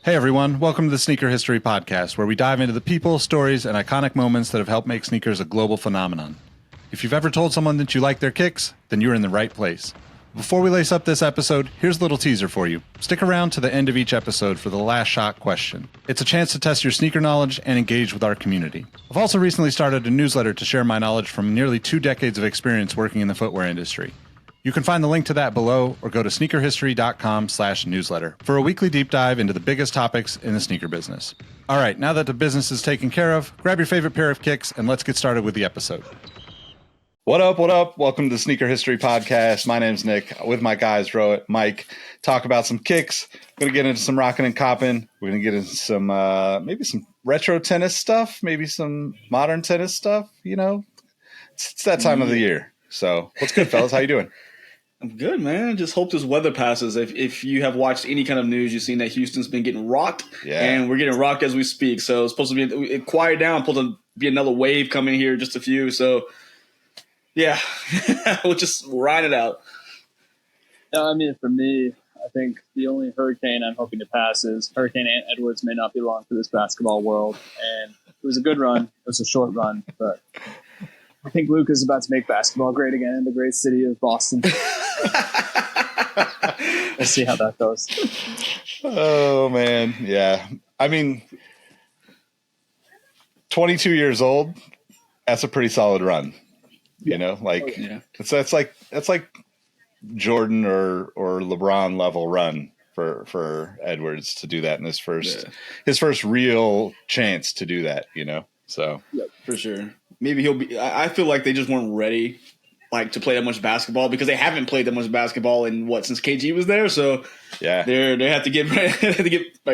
Hey everyone, welcome to the Sneaker History Podcast, where we dive into the people, stories, and iconic moments that have helped make sneakers a global phenomenon. If you've ever told someone that you like their kicks, then you're in the right place. Before we lace up this episode, here's a little teaser for you. Stick around to the end of each episode for the last shot question. It's a chance to test your sneaker knowledge and engage with our community. I've also recently started a newsletter to share my knowledge from nearly 2 decades of experience working in the footwear industry. You can find the link to that below or go to sneakerhistory.com/newsletter for a weekly deep dive into the biggest topics in the sneaker business. All right, now that the business is taken care of, grab your favorite pair of kicks and let's get started with the episode. What up, what up? Welcome to the Sneaker History Podcast. My name's Nick, with my guys, Mike, talk about some kicks. We're going to get into some rocking and copping. We're going to get into some, maybe some retro tennis stuff, maybe some modern tennis stuff, you know. It's that time of the year. So what's good, fellas? How you doing? I'm good, man. Just hope this weather passes. If you have watched any kind of news, you've seen that Houston's been getting rocked, and we're getting rocked as we speak. So it's supposed to be quiet down, supposed to be another wave coming here, just a few. So, yeah, we'll just ride it out. I mean, for me, I think the only hurricane I'm hoping to pass is Hurricane Edwards may not be long for this basketball world. And it was a good run. It was a short run, but I think Luka's about to make basketball great again in the great city of Boston. Let's see how that goes. Oh, man. Yeah. I mean, 22 years old, that's a pretty solid run. You know, like that's like Jordan or LeBron level run for Edwards to do that in his first real chance to do that, you know. So for sure. Maybe he'll be. I feel like they just weren't ready, like, to play that much basketball because they haven't played that much basketball since KG was there. So they have to get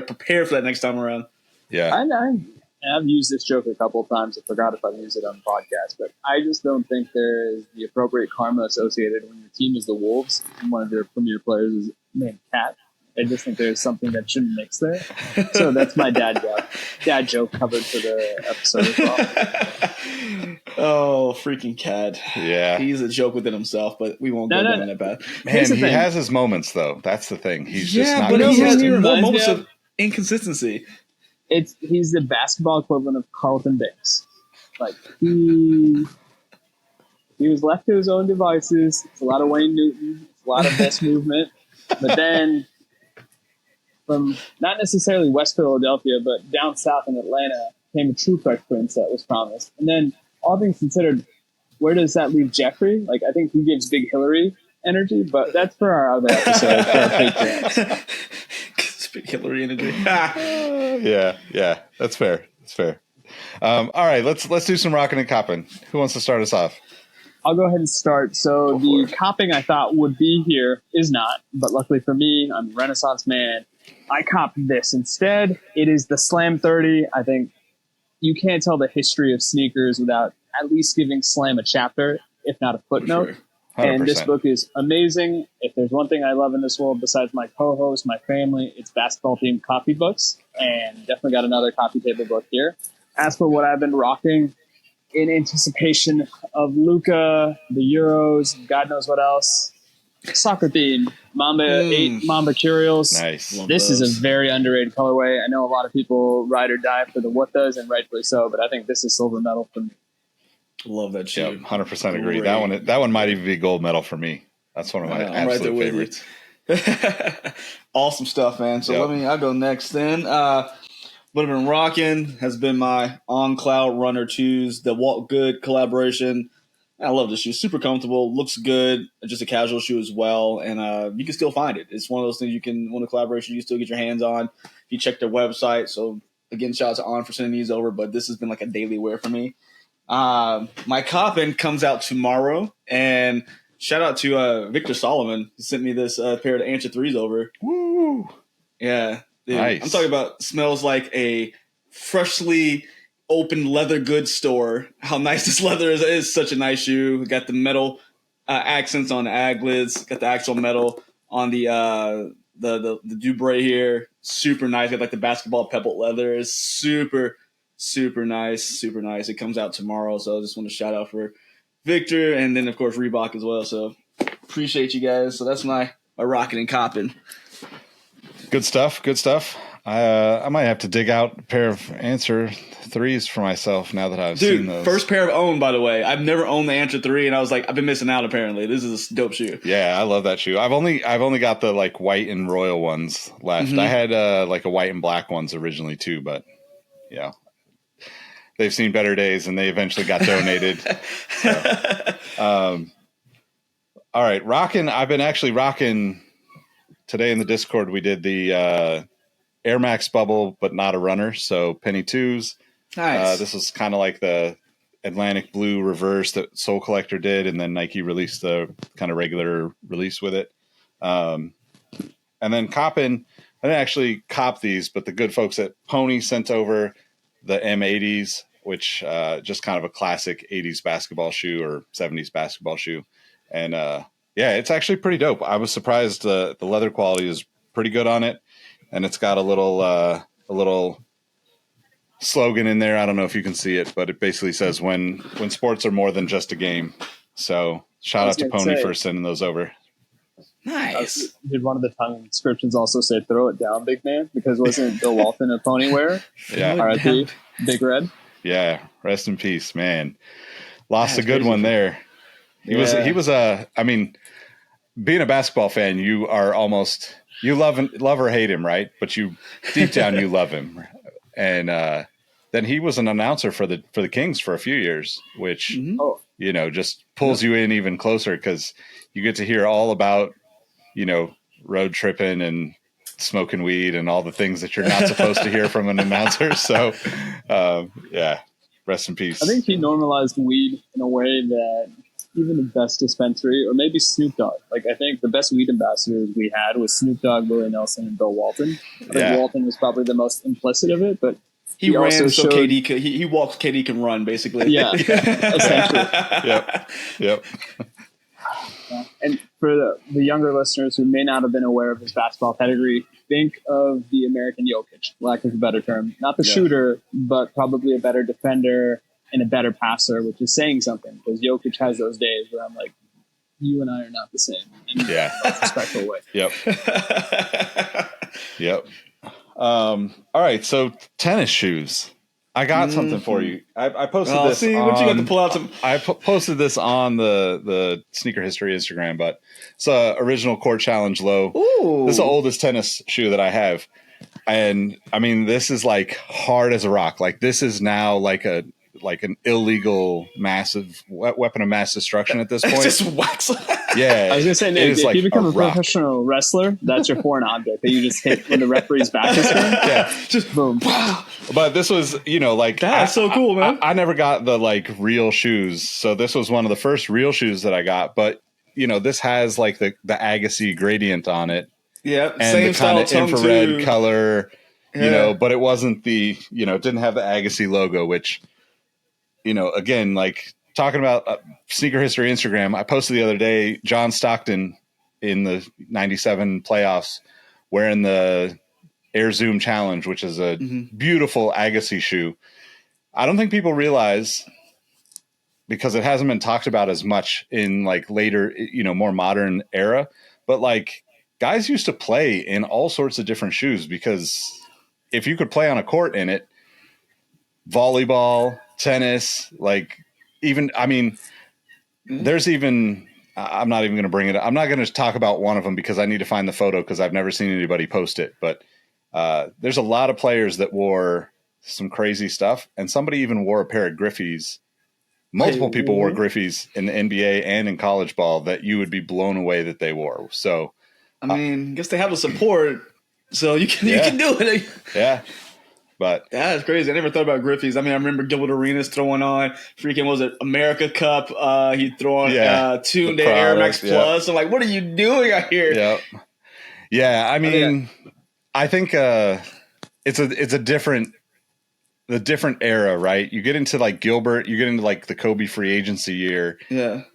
prepared for that next time around. Yeah, I've used this joke a couple of times. I forgot if I've used it on the podcast, but I just don't think there is the appropriate karma associated when your team is the Wolves and one of their premier players is named Cat. I just think there's something that shouldn't mix there. So that's my dad joke covered for the episode as well. Oh, freaking Cat. Yeah. He's a joke within himself, but we won't go down that bad. Man, he has his moments, though. That's the thing. He's just not but he has consistent. more moments of inconsistency. He's the basketball equivalent of Carlton Banks. Like, he was left to his own devices. It's a lot of Wayne Newton. It's a lot of best movement. But then from not necessarily West Philadelphia, but down south in Atlanta came a true Fresh Prince that was promised. And then, all things considered, where does that leave Jeffrey? Like, I think he gives Big Hillary energy, but that's for our other episode, for our Patreons. Big Hillary energy. Yeah, that's fair. All right, let's do some rocking and copping. Who wants to start us off? I'll go ahead and start. So the copping I thought would be here is not, but luckily for me, I'm a Renaissance man. I copped this instead. It is the Slam 30. I think you can't tell the history of sneakers without at least giving Slam a chapter, if not a footnote. Sure. And this book is amazing. If there's one thing I love in this world besides my co-host, my family, it's basketball-themed copy books. And definitely got another coffee table book here. As for what I've been rocking, in anticipation of Luka, the Euros, God knows what else. Soccer theme, Mamba 8 Mamba Curials. Nice. This is a very underrated colorway. I know a lot of people ride or die for the what does, and rightfully so, but I think this is silver medal for me. Love that shoe. Yeah, 100% agree. That one might even be gold medal for me. That's one of my absolute favorites. Awesome stuff, man. So I'll go next then. What I've been rocking has been my On Cloud Runner 2s, the Walt Good collaboration. I love this shoe. Super comfortable, looks good. Just a casual shoe as well, and you can still find it. It's one of those things one of the collaboration you can still get your hands on if you check their website. So again, shout out to On for sending these over, but this has been like a daily wear for me. My coppin comes out tomorrow, and shout out to Victor Solomon. He sent me this pair of Answer 3s over. Woo! Yeah. Dude, nice. I'm talking about smells like a freshly opened leather goods store. How nice this leather is. It is such a nice shoe. We got the metal accents on the aglets. Got the actual metal on the Dubray here. Super nice. Got like the basketball pebble leather. It's super, super nice. Super nice. It comes out tomorrow. So I just want to shout out for Victor and then, of course, Reebok as well. So appreciate you guys. So that's my rocking and copping. Good stuff. I might have to dig out a pair of Answer 3s for myself now that I've seen those. First pair I've owned, by the way. I've never owned the Answer 3, and I was like, I've been missing out. Apparently, this is a dope shoe. Yeah, I love that shoe. I've only got the like white and royal ones left. Mm-hmm. I had like a white and black ones originally too, but yeah, they've seen better days and they eventually got donated. So, all right, rocking. I've been actually rocking today in the Discord. We did the Air Max bubble, but not a runner. So penny twos. Nice. This was kind of like the Atlantic Blue reverse that Soul Collector did, and then Nike released the kind of regular release with it. And then copping, I didn't actually cop these, but the good folks at Pony sent over the M80s, which just kind of a classic 80s basketball shoe or 70s basketball shoe. And yeah, it's actually pretty dope. I was surprised the leather quality is pretty good on it, and it's got a little slogan in there. I don't know if you can see it, but it basically says when sports are more than just a game. So shout out to Pony for sending those over. Nice. Did one of the tongue inscriptions also say "Throw it down, big man"? Because wasn't Bill Walton a pony wearer? Yeah. R.I.P. Big Red. Yeah. Rest in peace, man. Lost a good one there. He was I mean, being a basketball fan, you are almost, you love or hate him, right? But you deep down you love him. And then he was an announcer for the Kings for a few years, which you know, just pulls you in even closer because you get to hear all about, you know, road tripping and smoking weed and all the things that you're not supposed to hear from an announcer. So yeah, rest in peace. I think he normalized weed in a way that even the best dispensary, or maybe Snoop Dogg. Like, I think the best weed ambassadors we had was Snoop Dogg, Willie Nelson, and Bill Walton. I think Walton was probably the most implicit of it, but he ran also so showed, KD could, he walked, KD can run, basically. Yeah, essentially. Yep. And for the younger listeners who may not have been aware of his basketball pedigree, think of the American Jokic, lack of a better term. Not the shooter, but probably a better defender and a better passer, which is saying something, because Jokic has those days where I'm like, you and I are not the same in a respectful way. Yep. All right, so tennis shoes. I got something for you. I posted this. See what you got to pull out. I posted this on the Sneaker History Instagram, but it's a original Court Challenge low. Ooh. This is the oldest tennis shoe that I have, and I mean, this is like hard as a rock. Like, this is now like an illegal massive weapon of mass destruction at this point. It's just wax. Yeah, I was gonna say, Nate, if like you become a professional wrestler, that's your foreign object that you just hit when the referee's back is turned. Yeah, just boom. But this was, you know, like, that's so cool, man. I never got the like real shoes, so this was one of the first real shoes that I got. But you know, this has like the Agassi gradient on it. Yeah, and same the kind of infrared too. color. You know, but it wasn't the, you know, it didn't have the Agassi logo, which, you know, again, like talking about Sneaker History Instagram, I posted the other day, John Stockton in the 97 playoffs wearing the Air Zoom Challenge, which is a beautiful Agassi shoe. I don't think people realize, because it hasn't been talked about as much in like later, you know, more modern era, but like guys used to play in all sorts of different shoes, because if you could play on a court in it, volleyball, tennis, like even, I mean, there's even, I'm not even going to bring it up. I'm not going to talk about one of them because I need to find the photo because I've never seen anybody post it. But there's a lot of players that wore some crazy stuff, and somebody even wore a pair of Griffeys. Multiple people wore Griffeys in the NBA and in college ball that you would be blown away that they wore. So, I mean, I guess they have the support, so you can do it. Yeah. But yeah, it's crazy. I never thought about Griffey's. I mean, I remember Gilbert Arenas throwing on freaking, was it America Cup? He'd throw on Tuned Air Max Plus. I'm like, what are you doing out here? Yep. Yeah, I mean, I think it's a different era, right? You get into like Gilbert, you get into like the Kobe free agency year,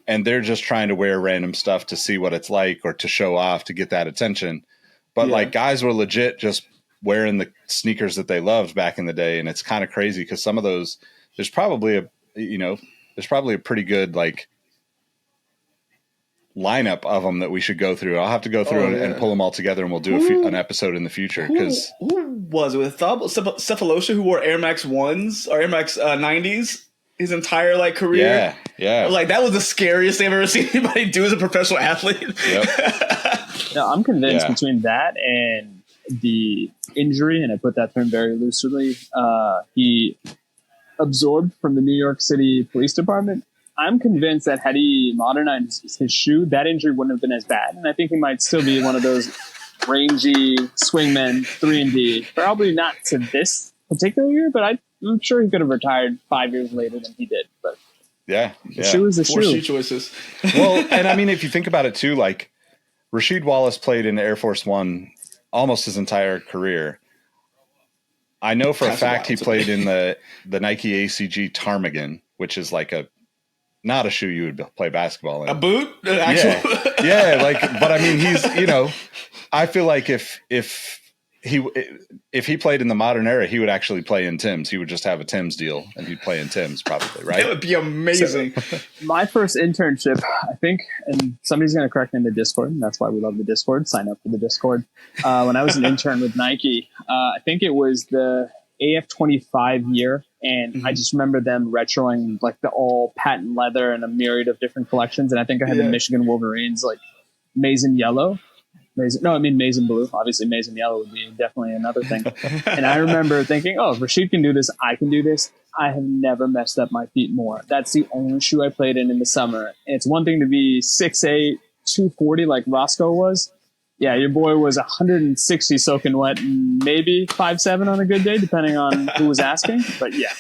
and they're just trying to wear random stuff to see what it's like or to show off to get that attention. But like guys were legit just wearing the sneakers that they loved back in the day, and it's kind of crazy because some of those, there's probably a pretty good like lineup of them that we should go through. I'll have to go through and pull them all together, and we'll do an episode in the future, because was it? With Cephalosha, who wore Air Max 1s or Air Max 90s his entire like career. Yeah. Like that was the scariest thing I've ever seen anybody do as a professional athlete. Yep. No, I'm convinced between that and the injury, and I put that term very loosely, he absorbed from the New York City Police Department. I'm convinced that had he modernized his shoe, that injury wouldn't have been as bad. And I think he might still be one of those rangy swingmen, 3-and-D. Probably not to this particular year, but I'm sure he could have retired 5 years later than he did. But the shoe is the Four shoe. shoe choices. Well, and I mean, if you think about it too, like Rasheed Wallace played in Air Force One almost his entire career. I know for a fact he played in the Nike ACG Ptarmigan, which is like not a shoe you would play basketball in. A boot? Actual? Yeah. Like, but I mean, he's, I feel like if he played in the modern era, he would actually play in Tim's. He would just have a Tim's deal and he'd play in Tim's probably, right? That would be amazing. So, my first internship, I think, and somebody's going to correct me in the Discord, and that's why we love the Discord. Sign up for the Discord. When I was an intern with Nike, I think it was the AF25 year, and I just remember them retroing like the all patent leather and a myriad of different collections, and I think I had the Michigan Wolverines like maize and yellow. Maize and blue. Obviously, maize and yellow would be definitely another thing. And I remember thinking, oh, if Rasheed can do this, I can do this. I have never messed up my feet more. That's the only shoe I played in the summer. And it's one thing to be 6'8", 240 like Roscoe was. Yeah, your boy was 160 soaking wet, and maybe 5'7" on a good day, depending on who was asking. But yeah,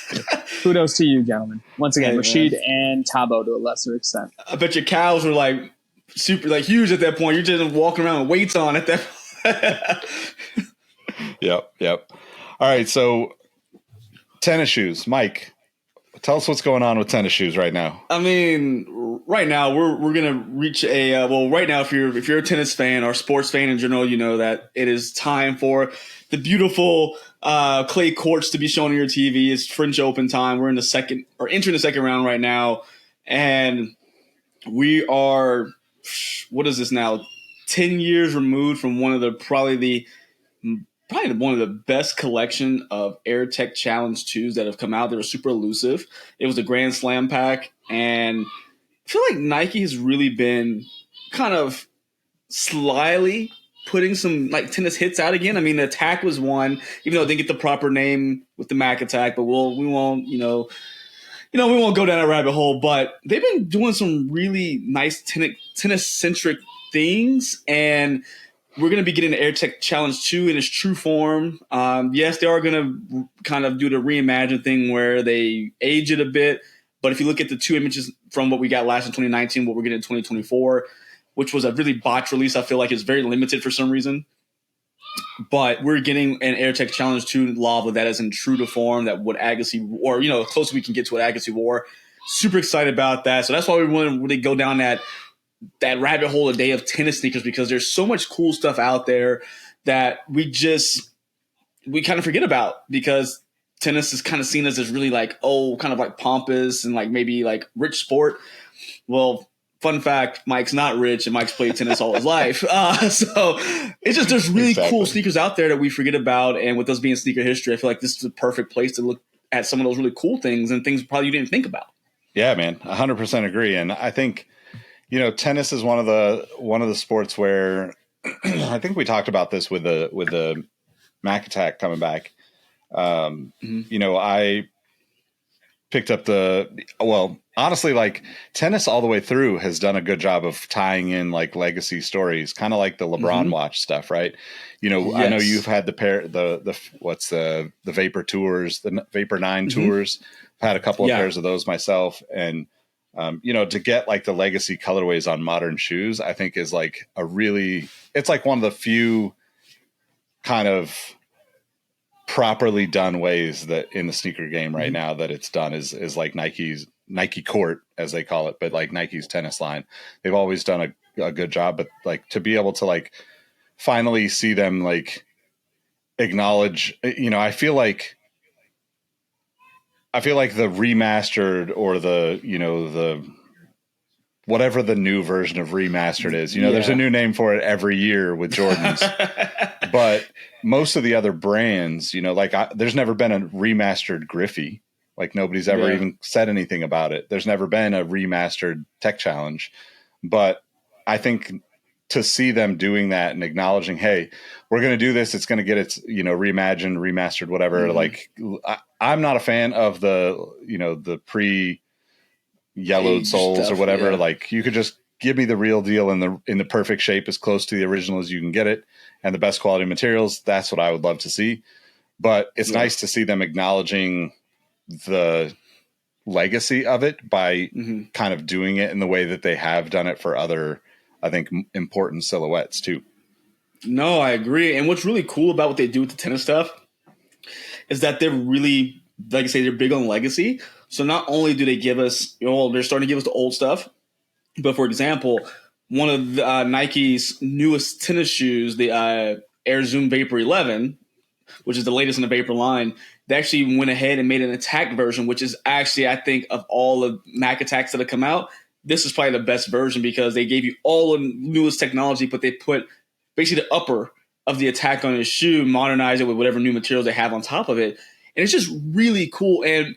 kudos to you, gentlemen. Once again, Rasheed and Tabo to a lesser extent. I bet your cows were like super like huge at that point. You're just walking around with weights on at that point. Yep. All right, so tennis shoes. Mike, tell us what's going on with tennis shoes right now. I mean, right now we're gonna reach a right now if you're a tennis fan or sports fan in general, you know that it is time for the beautiful clay courts to be shown on your TV. It's French Open time. We're in entering the second round right now, and we are, what is this now? 10 years removed from one of the probably one of the best collection of AirTech Challenge 2s that have come out. They were super elusive. It was a Grand Slam pack, and I feel like Nike has really been kind of slyly putting some like tennis hits out again. I mean, the Attack was one, even though it didn't get the proper name with the Mac Attack, but we won't go down that rabbit hole. But they've been doing some really nice tennis-centric things, and we're going to be getting the AirTech Challenge 2 in its true form. Yes, they are going to kind of do the reimagine thing where they age it a bit. But if you look at the two images from what we got last in 2019, what we're getting in 2024, which was a really botched release, I feel like it's very limited for some reason. But we're getting an AirTech Challenge 2 lava that is in true to form, that what Agassi, or close we can get to what Agassi wore. Super excited about that. So that's why we want to really go down that rabbit hole a day of tennis sneakers, because there's so much cool stuff out there that we kind of forget about, because tennis is kind of seen as this really like, kind of like pompous and like maybe like rich sport. Well, fun fact, Mike's not rich, and Mike's played tennis all his life. So it's just, there's really cool sneakers out there that we forget about. And with us being sneaker history, I feel like this is the perfect place to look at some of those really cool things and things probably you didn't think about. Yeah, man, 100% agree. And I think, tennis is one of the sports where I think we talked about this with the Mac Attack coming back. I picked up honestly, like tennis all the way through has done a good job of tying in like legacy stories, kind of like the LeBron watch stuff, right? Yes. I know you've had the Vapor tours, the Vapor 9 tours. I've had a couple of pairs of those myself, and to get like the legacy colorways on modern shoes, I think is like it's like one of the few kind of properly done ways that in the sneaker game right now that it's done is like Nike Court, as they call it, but like Nike's tennis line. They've always done a good job, but like to be able to like finally see them like acknowledge, I feel like the remastered or the whatever the new version of remastered is. There's a new name for it every year with Jordans. But most of the other brands, there's never been a remastered Griffey. Like nobody's ever even said anything about it. There's never been a remastered Tech Challenge. But I think to see them doing that and acknowledging, hey, we're going to do this. It's going to get its, reimagined, remastered, whatever. Mm-hmm. Like I'm not a fan of the pre-yellowed souls stuff, or whatever. Yeah. Like you could just give me the real deal in the perfect shape, as close to the original as you can get it, and the best quality materials. That's what I would love to see. But it's nice to see them acknowledging the legacy of it by kind of doing it in the way that they have done it for other, I think, important silhouettes too. No, I agree. And what's really cool about what they do with the tennis stuff is that they're really, like I say, they're big on legacy. So not only do they give us, they're starting to give us the old stuff, but for example, one of the, Nike's newest tennis shoes, the Air Zoom Vapor 11, which is the latest in the Vapor line, they actually went ahead and made an attack version, which is actually, I think, of all the Mac attacks that have come out, this is probably the best version because they gave you all the newest technology, but they put basically the upper of the attack on his shoe, modernize it with whatever new materials they have on top of it. And it's just really cool. And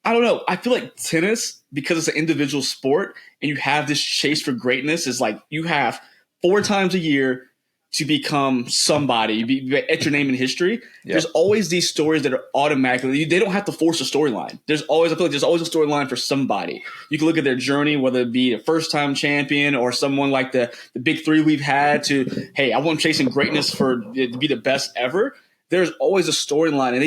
I don't know, I feel like tennis, because it's an individual sport and you have this chase for greatness, is like you have 4 times a year to become somebody, etch your name in history. Yep. There's always these stories that are automatically, they don't have to force a storyline. I feel like there's always a storyline for somebody. You can look at their journey, whether it be a first time champion or someone like the big 3 we've had to, hey, I want chasing greatness to be the best ever. There's always a storyline, and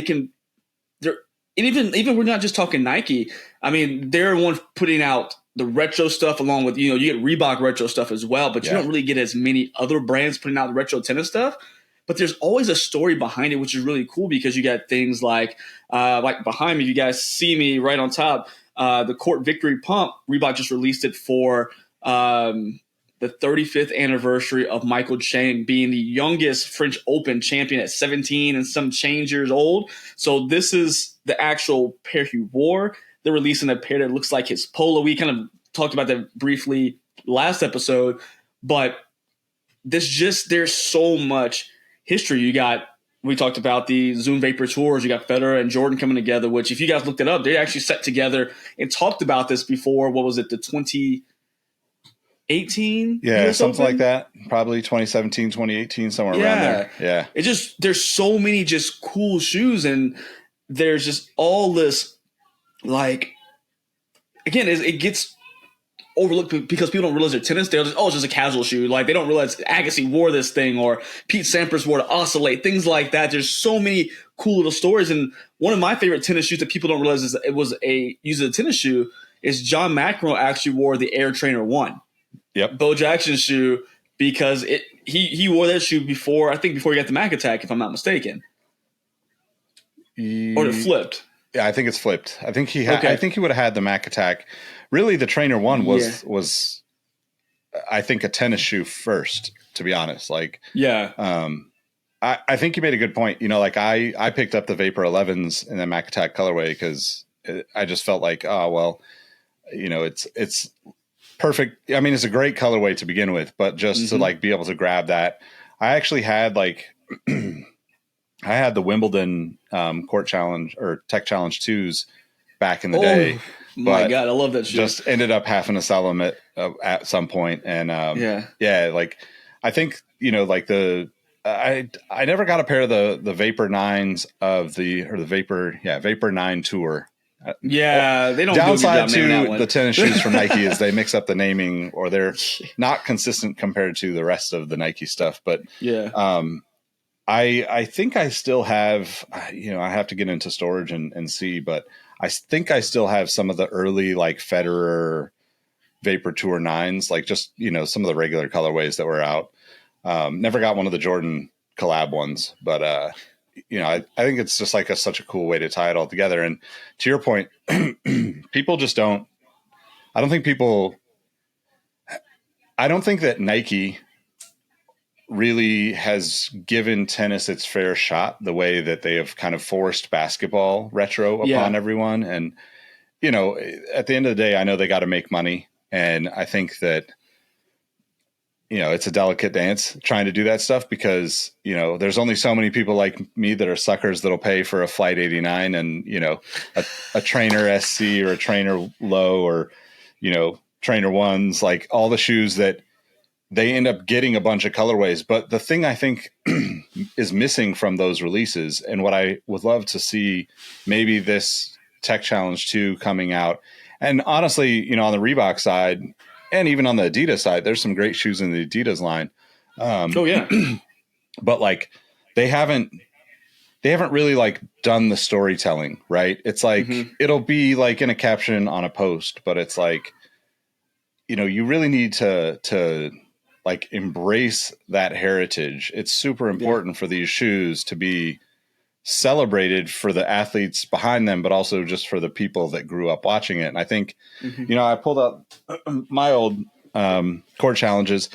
even we're not just talking Nike. I mean, they're the ones putting out the retro stuff along with, you get Reebok retro stuff as well, but you don't really get as many other brands putting out the retro tennis stuff. But there's always a story behind it, which is really cool because you got things like behind me, you guys see me right on top, the Court Victory Pump. Reebok just released it for the 35th anniversary of Michael Chang being the youngest French Open champion at 17 and some change years old. So this is the actual pair he wore. They're releasing a pair that looks like his polo. We kind of talked about that briefly last episode, but there's so much history. We talked about the Zoom Vapor Tours. You got Federer and Jordan coming together, which if you guys looked it up, they actually sat together and talked about this before. What was it? The 2018? Yeah, something like that. Probably 2017, 2018, somewhere around there. Yeah. There's so many just cool shoes, and there's just all this, like, again, it gets overlooked because people don't realize they're tennis. They're just, it's just a casual shoe. Like, they don't realize Agassi wore this thing or Pete Sampras wore to Oscillate, things like that. There's so many cool little stories. And one of my favorite tennis shoes that people don't realize is it was used as a tennis shoe is John McEnroe actually wore the Air Trainer 1. Yep. Bo Jackson's shoe, because he wore that shoe before he got the Mac Attack, if I'm not mistaken. Or it flipped. Yeah, I think it's flipped. I think I think he would have had the Mac Attack. Really, the Trainer 1 was I think a tennis shoe first, to be honest. Like, I think you made a good point. I picked up the Vapor 11s in the Mac Attack colorway because I just felt like, it's perfect. I mean, it's a great colorway to begin with, but just to be able to grab that, I actually had I had the Wimbledon Court Challenge or Tech Challenge 2s back in the day. My God, I love that shoe. Just ended up having to sell them at some point. And I think, I never got a pair of the Vapor 9s Vapor 9 Tour. They don't downside do a good job to the tennis shoes from Nike is they mix up the naming, or they're not consistent compared to the rest of the Nike stuff. But I think I still have, I have to get into storage and see, but I think I still have some of the early Federer Vapor Tour 9s, just, some of the regular colorways that were out. Never got one of the Jordan collab ones, but I think it's just such a cool way to tie it all together. And to your point, people just don't, I don't think that Nike really has given tennis its fair shot the way that they have kind of forced basketball retro upon everyone. And, at the end of the day, I know they got to make money. And I think that, it's a delicate dance trying to do that stuff because, there's only so many people like me that are suckers that'll pay for a Flight 89 and, a Trainer SC or a Trainer Low or, Trainer Ones, like all the shoes that they end up getting a bunch of colorways. But the thing I think is missing from those releases, and what I would love to see maybe this Tech Challenge 2 coming out, and honestly, on the Reebok side and even on the Adidas side, there's some great shoes in the Adidas line. But like they haven't really like done the storytelling, right? It's like, it'll be like in a caption on a post, but it's like, you really need to like embrace that heritage. It's super important for these shoes to be celebrated for the athletes behind them, but also just for the people that grew up watching it. And I think, I pulled up my old court challenges.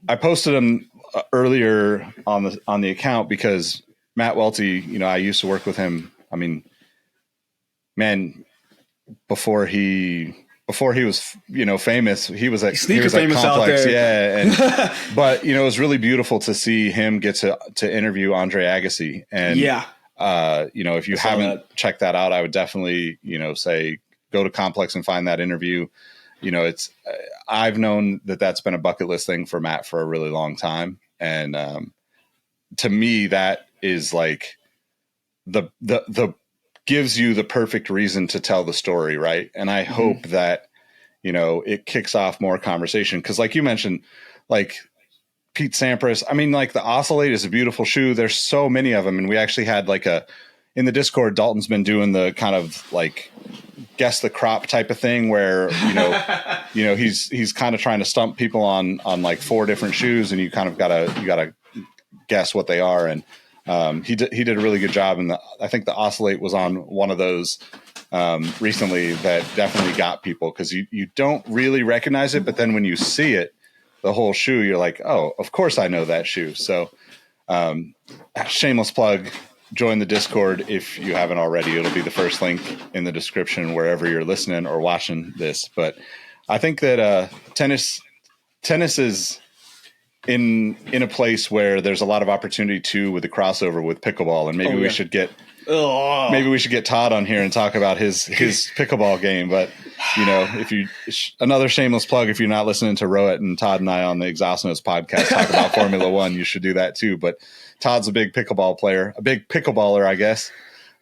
I posted them earlier on the account because Matt Welty, I used to work with him. I mean, man, before he was, famous, he was at famous Complex. out there. Yeah. And, but, it was really beautiful to see him get to interview Andre Agassi. And, if you haven't checked that out, I would definitely, say go to Complex and find that interview. I've known that that's been a bucket list thing for Matt for a really long time. And, to me, that is like the gives you the perfect reason to tell the story. Right. And I hope that, it kicks off more conversation. Cause like you mentioned, like Pete Sampras, I mean, like the Oscillate is a beautiful shoe. There's so many of them. And we actually had like in the Discord, Dalton's been doing the kind of like guess the crop type of thing where, he's kind of trying to stump people on like 4 different shoes and you kind of gotta guess what they are. And, he did a really good job. And I think the Oscillate was on one of those recently that definitely got people because you don't really recognize it. But then when you see it, the whole shoe, you're like, oh, of course I know that shoe. So shameless plug, join the Discord if you haven't already. It'll be the first link in the description wherever you're listening or watching this. But I think that tennis is in a place where there's a lot of opportunity too with the crossover with pickleball, and maybe we should get Todd on here and talk about his pickleball game. But if you another shameless plug, if you're not listening to Rowett and Todd and I on the Exhaust Notes podcast talk about Formula One, you should do that too. But Todd's a big pickleball player, a big pickleballer, I guess.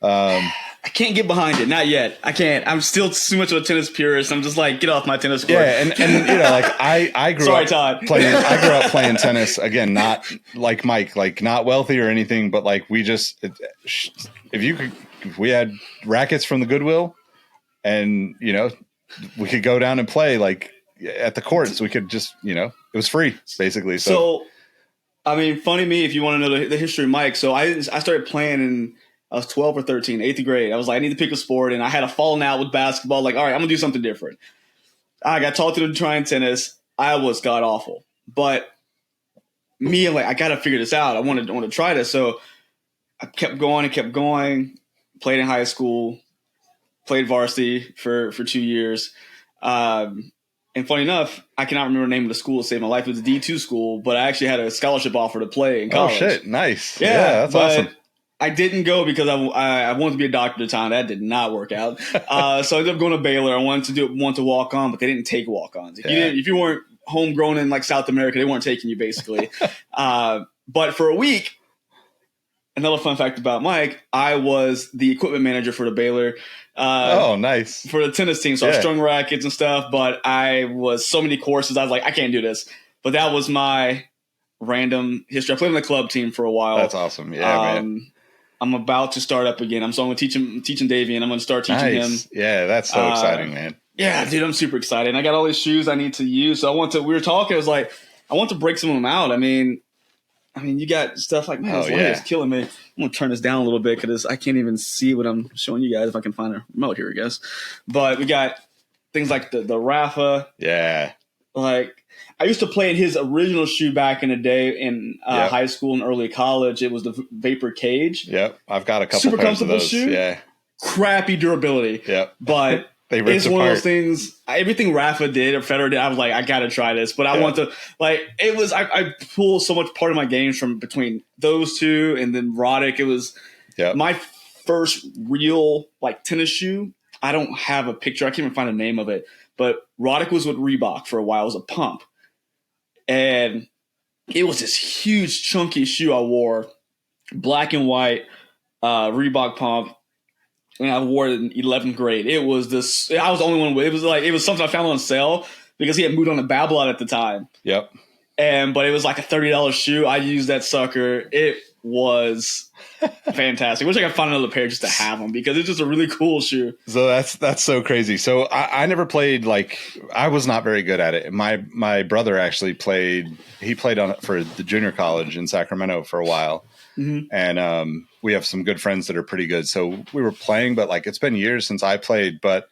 I can't get behind it. Not yet. I can't. I'm still too much of a tennis purist. I'm just like, get off my tennis court. Yeah, and like I grew Sorry, up Todd. I grew up playing tennis. Again, not like Mike, like not wealthy or anything, but like we just if we had rackets from the Goodwill, and we could go down and play like at the courts. We could just it was free basically. So I mean, funny me if you want to know the history of Mike. So I started playing in. I was 12 or 13, 8th grade. I was like, I need to pick a sport. And I had a falling out with basketball. Like, all right, I'm going to do something different. I got talked into trying tennis. I was god awful. But me, like, I got to figure this out. I want to try this. So I kept going. Played in high school. Played varsity for 2 years. And funny enough, I cannot remember the name of the school to save my life. It was a D2 school. But I actually had a scholarship offer to play in college. Oh, shit. Nice. Yeah, that's awesome. I didn't go because I wanted to be a doctor at the time. That did not work out. So I ended up going to Baylor. I wanted to walk on, but they didn't take walk-ons. If you weren't homegrown in like South America, they weren't taking you basically. But for a week, another fun fact about Mike, I was the equipment manager for the Baylor. Nice. For the tennis team. So I strung rackets and stuff, but I was so many courses. I was like, I can't do this. But that was my random history. I played on the club team for a while. That's awesome. Yeah, man. I'm about to start up again. So I'm teaching Davey, and I'm going to start teaching him. Yeah, that's so exciting, man. Yeah, dude, I'm super excited. And I got all these shoes I need to use. So we were talking, I was like, I want to break some of them out. I mean, you got stuff like, man, this one is killing me. I'm going to turn this down a little bit because I can't even see what I'm showing you guys if I can find a remote here, I guess. But we got things like the Rafa. Yeah. Like, I used to play in his original shoe back in the day in high school and early college. It was the Vapor Cage. Yep. I've got a couple super pairs of comfortable those. shoe. Yeah. Crappy durability. Yep. But They ripped it's apart. one of those things. Everything Rafa did or Federer did, I was like, I gotta try this. But I want to it was. I pulled so much part of my games from between those two, and then Roddick. It was my first real tennis shoe. I don't have a picture. I can't even find the name of it. But Roddick was with Reebok for a while. It was a pump, and it was this huge chunky shoe I wore, black and white, Reebok pump. And I wore it in 11th grade. It was this. I was the only one with it. It was something I found on sale because he had moved on to Babylon at the time. Yep. But it was like a $30 shoe. I used that sucker. It was fantastic. I wish I could find another pair just to have them because it's just a really cool shoe. So that's so crazy. So I never played I was not very good at it. My brother actually played. He played on it for the junior college in Sacramento for a while. Mm-hmm. And we have some good friends that are pretty good. So we were playing, but it's been years since I played. But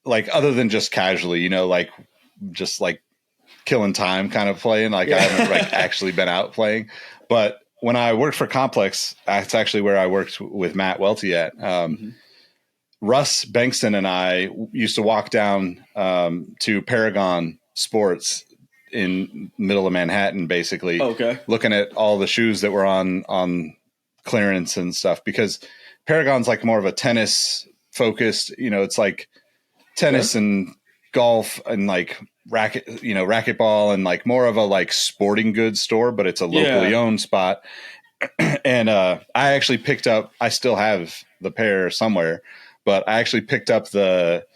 other than just casually, just killing time kind of playing. I haven't actually been out playing. But when I worked for Complex, that's actually where I worked with Matt Welty at. Russ Bankston and I used to walk down to Paragon Sports in middle of Manhattan, basically looking at all the shoes that were on clearance and stuff, because Paragon's more of a tennis focused, it's tennis and golf and racquetball and more of a sporting goods store, but it's a locally owned spot. And I actually picked up, I still have the pair somewhere, but I actually picked up the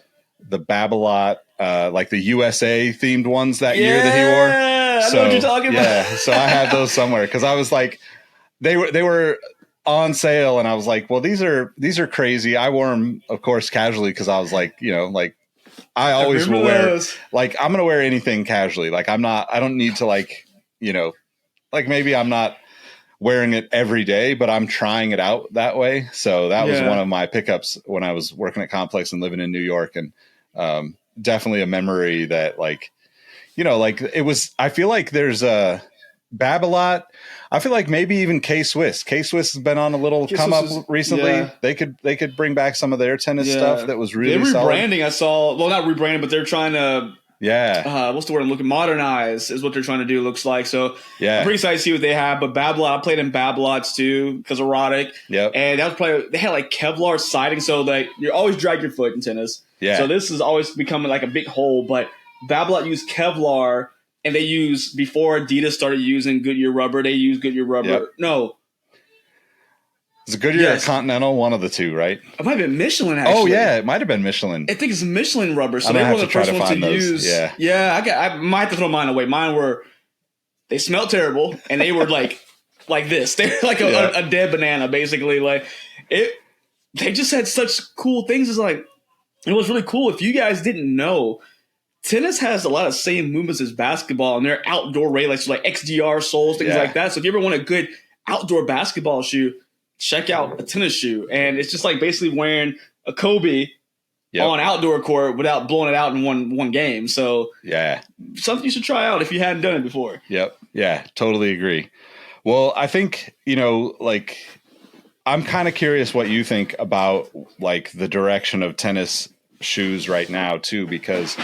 Babolat, the USA themed ones that year that he wore. I know what you're talking about. Yeah, so I had those somewhere because I was they were on sale, and I was well, these are crazy. I wore them, of course, casually because I was I always will wear I'm gonna wear anything casually. I don't need to maybe I'm not wearing it every day, but I'm trying it out that way. So that was one of my pickups when I was working at Complex and living in New York, and definitely a memory that it was. I feel like there's a Babolat. I feel maybe even K-Swiss. K-Swiss has been on a little come up recently. Yeah. They could bring back some of their tennis stuff that was really rebranding. Solid. I saw. Well, not rebranding, but they're trying to. Yeah. What's the word I'm looking? Modernize is what they're trying to do. Looks like. So I'm pretty excited to see what they have. But Babolat, I played in Babalots too because of Roddick. Yep. And that was probably they had Kevlar siding, so that you always drag your foot in tennis. Yeah. So this is always becoming a big hole. But Babolat used Kevlar. And they use, before Adidas started using Goodyear rubber, they used Goodyear rubber. Yep. No. Is it Goodyear or Continental? One of the two, right? It might have been Michelin, actually. Oh, yeah. It might have been Michelin. I think it's Michelin rubber. So they were the first ones to use. Yeah. Yeah, I might have to throw mine away. Mine were, they smelled terrible. And they were like this. They were a dead banana, basically. They just had such cool things. It was really cool. If you guys didn't know, tennis has a lot of same movements as basketball, and they're outdoor ready, XDR soles, things like that. So if you ever want a good outdoor basketball shoe, check out a tennis shoe. And it's just basically wearing a Kobe on outdoor court without blowing it out in one game. So something you should try out if you hadn't done it before. Yep. Yeah, totally agree. Well, I think, I'm kind of curious what you think about the direction of tennis shoes right now too, because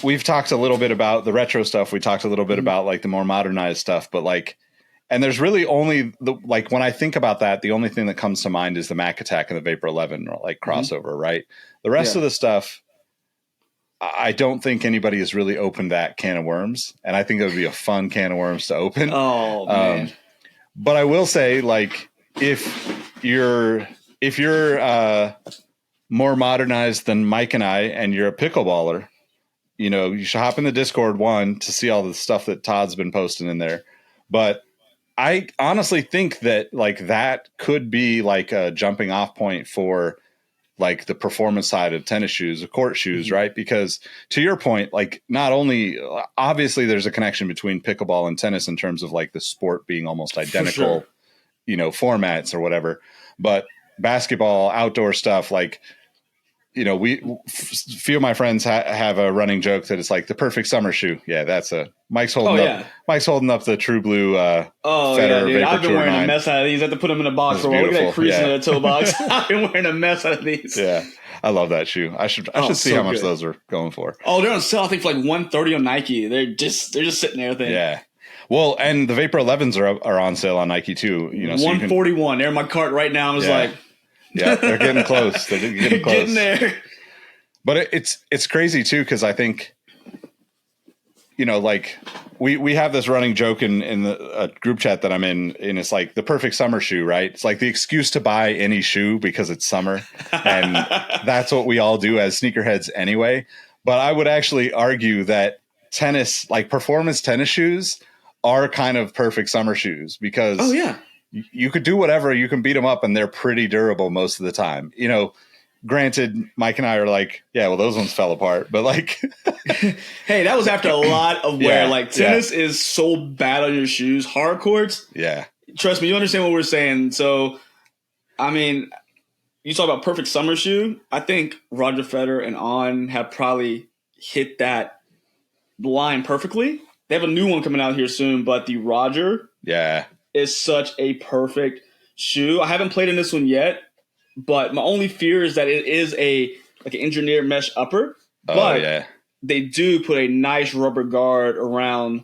we've talked a little bit about the retro stuff. We talked a little bit about the more modernized stuff, but and there's really only when I think about that, the only thing that comes to mind is the Mac Attack and the Vapor 11 crossover, right? The rest of the stuff, I don't think anybody has really opened that can of worms, and I think it would be a fun can of worms to open. Oh man! But I will say, if you're more modernized than Mike and I, and you're a pickleballer, you should hop in the Discord to see all the stuff that Todd's been posting in there. But I honestly think that that could be a jumping off point for the performance side of tennis shoes, the court shoes, right? Because to your point, not only obviously there's a connection between pickleball and tennis in terms of the sport being almost identical, formats or whatever, but basketball, outdoor stuff, you know, few of my friends have a running joke that it's like the perfect summer shoe. Yeah, that's Mike's holding up. Mike's holding up the True Blue. Federer dude, Vapor I've been Tour wearing 9. a mess out of these. I have to put them in a box for a while. Look at that crease in the toe box. I've been wearing a mess out of these. Yeah, I love that shoe. I should see how much those are going for. Oh, they're on sale. I think for like $130 on Nike. They're just sitting there. I think. Yeah. Well, and the Vapor 11s are on sale on Nike too. You know, so $141. They're in my cart right now. I was like, yeah, they're getting close. They're getting close. Getting there. But it's crazy too, because I think, you know, like we have this running joke in the group chat that I'm in, and it's like the perfect summer shoe, right? It's like the excuse to buy any shoe because it's summer, and that's what we all do as sneakerheads anyway. But I would actually argue that tennis, like performance tennis shoes, are kind of perfect summer shoes because you could do whatever, you can beat them up, and they're pretty durable most of the time. You know, granted, Mike and I are like, yeah, well, those ones fell apart, but like, hey, that was after a lot of wear. Like tennis is so bad on your shoes. Hard courts, trust me, you understand what we're saying. So, I mean, you talk about perfect summer shoe. I think Roger Federer and On have probably hit that line perfectly. They have a new one coming out here soon, but the Roger is such a perfect shoe. I haven't played in this one yet, but my only fear is that it is an engineered mesh upper. But they do put a nice rubber guard around